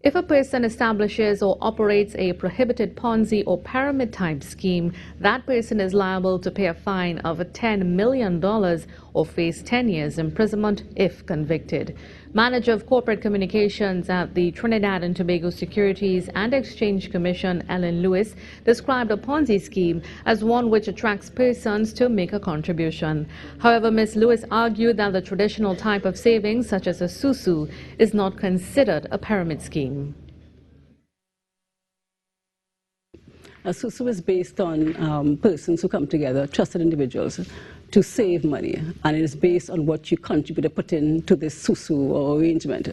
If a person establishes or operates a prohibited Ponzi or pyramid-type scheme, that person is liable to pay a fine of $10 million or face 10 years imprisonment if convicted. Manager of Corporate Communications at the Trinidad and Tobago Securities and Exchange Commission, Ellen Lewis, described a Ponzi scheme as one which attracts persons to make a contribution. However, Ms. Lewis argued that the traditional type of savings, such as a susu, is not considered a pyramid scheme. A susu is based on persons who come together, trusted individuals, to save money, and it is based on what you contribute or put into this susu or arrangement.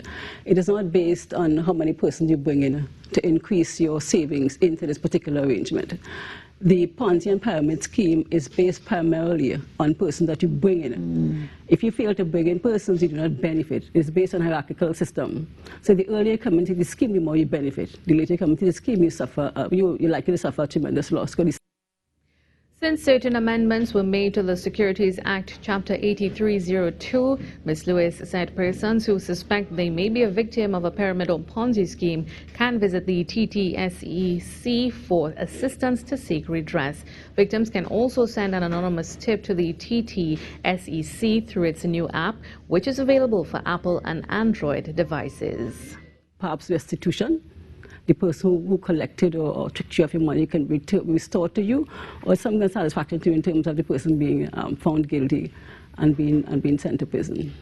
It is not based on how many persons you bring in to increase your savings into this particular arrangement. The Ponzi and pyramid scheme is based primarily on persons that you bring in. If you fail to bring in persons, you do not benefit. It's based on a hierarchical system. So the earlier you come into the scheme, the more you benefit. The later you come into the scheme, you suffer. You're likely to suffer a tremendous loss. Since certain amendments were made to the Securities Act Chapter 8302, Ms. Lewis said persons who suspect they may be a victim of a pyramid or Ponzi scheme can visit the TTSEC for assistance to seek redress. Victims can also send an anonymous tip to the TTSEC through its new app, which is available for Apple and Android devices. Perhaps restitution. The person who collected or tricked you of your money can restore to you, or something satisfactory to you in terms of the person being found guilty and being sent to prison.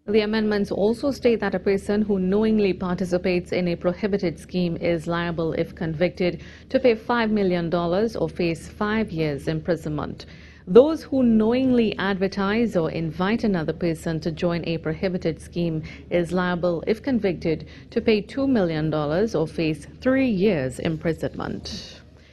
The amendments also state that a person who knowingly participates in a prohibited scheme is liable, if convicted, to pay $5 million or face 5 years imprisonment. Those who knowingly advertise or invite another person to join a prohibited scheme is liable, if convicted, to pay $2 million or face 3 years imprisonment.